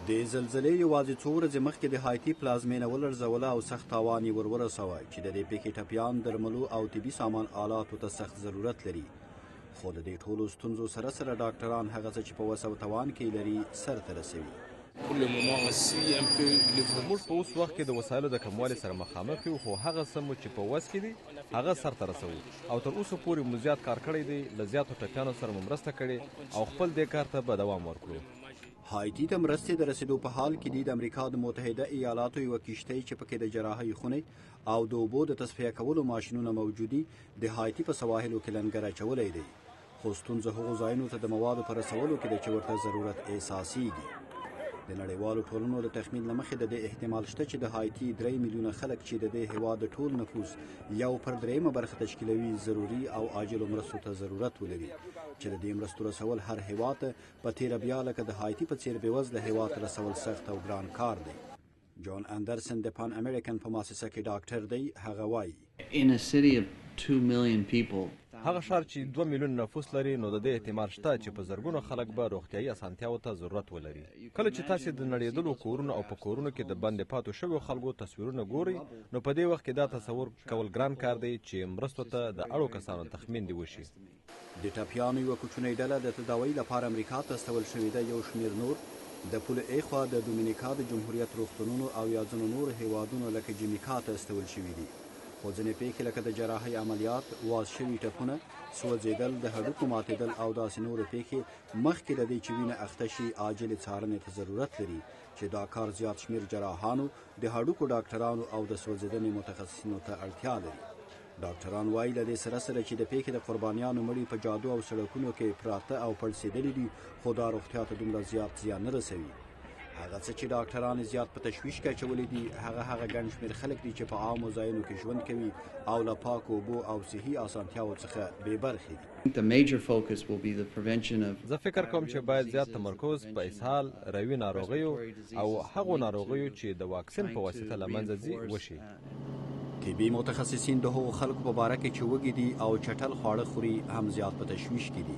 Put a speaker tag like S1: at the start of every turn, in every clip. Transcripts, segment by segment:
S1: د زلزلې یوازې څو ورځې مخکې د هایټي پلازمینه ولړزوله او سخت تاوان یې ورسوه چې د دې پیښې ټپیان درملو او طبي سامان آلاتو ته سخت ضرورت لري. خو د دې ټولو ستونزو سره سره ډاکټران هغه څه چې په وس او توان کې لري سرته رسوي.
S2: موږ په اوس وخت کې د وسایلو د کموالي سره مخامخ یو، خو هغه څه مو چې په وس کې دي هغه سرته رسوو او تر اوسه پورې مو زیات کار کړی دی. له زیاتو ټپیانو سره مو مرسته کړې او خپل دې کار ته به دوام ورکړو.
S1: هایټي ته مرستې د رسیدو په حال کې دي. د امریکا د متحده ایالاتو یوه کښتۍ چې پکې د جراحۍ خونې او د اوبو د تصفیه کولو ماشینونه موجودي د هایټي په سواحلو کې لنګر اچولی دی. خو ستونزه هغو ځایونو ته د موادو په رسولو کې ده چې ورته ضرورت احساسیږي. د نړیوالو ټولنو د تخمین له مخې د دې احتمال شته چې د هایټي 3 میلیونه خلک چې د دې هېواد د ټول نفوس 1/3 برخه تشکیلوي ضروري او عاجلو مرستو ته ضرورت ولري چې د دې مرستو رسول هر هېواد ته په تیره بیا لکه د هایټي په څېر بېوزله هېواد ته رسول سخت او ګران کار دی. جان اندرسن د پان امریکن په مؤسسه کې ډاکټر دی. هغه وایي
S2: هغه ښار چې 2 میلیون نفوس لري نو د دې احتمال شته چې په زرګونو خلک به روغتیایي اسانتیاوو ته ضرورت ولري. کله چې تاسې د نړېدلو کورونو او په کورونو کې د بندې پاتو شویو خلکو تصویرونه ګورئ نو په دې وخت کې دا تصور کول ګران کار دی چې مرستو ته د اړو کسانو تخمین دی وشي.
S1: د ټپیانو یوه کوچنۍ ډله د تداوۍ لپاره امریکا ته استول شوې ده. یو شمېر نور د پولې ایخوا د دومینیکا د جمهوریت روغتونونو او یا ځینو نورو هېوادونو لکه جمیکا ته استول شوي دي. خو ځینې پیښې لکه د جراحۍ عملیات، واز شوي ټپونه، سوځېدل، د هډوکو ماتېدل او داسې نورې پیښې مخکې د دې چې وینه اخته شي عاجلې څارنې ته ضرورت لري چې دا کار زیات شمېر جراحانو، د هډوکو ډاکټرانو او د سوځېدنې متخصصینو ته اړتیا لري. ډاکټران وایي له دې سره سره چې د پیښې د قربانیانو مړي په جادو او سړکونو کې پراته او پړسېدلي دي، خو دا روغتیا ته دومره زیات زیان نه رسوي. هغه څه چې ډاکټران زیات په تشویش کې اچولي دي هغه ګڼ شمېر خلک دي چې په عامو ځایونو کې ژوند کوي او له پاکو اوبو او صحي اسانتیاوو څخه بې برخې دي.
S2: زه فکر کوم چې باید زیات تمرکز په اسهال، روي ناروغیو او هغو ناروغیو چې د واکسین په واسطه له منځه ځي وشي.
S1: طبي متخصصین د هغو خلکو په باره کې چې وږي دي او چټل خواړه خوري هم زیات په تشویش کې دي،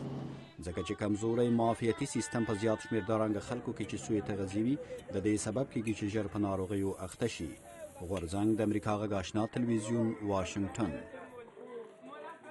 S1: ځکه چې کمزوری معافیتي سیستم په زیات شمېر دارنګه خلکو کې چې سوی تغذیې وي د دې سبب کېږي چې ژر په ناروغیو اخته شي. غورځنګ د امریکا غږ آشنا تلویزیون، واشنګټن.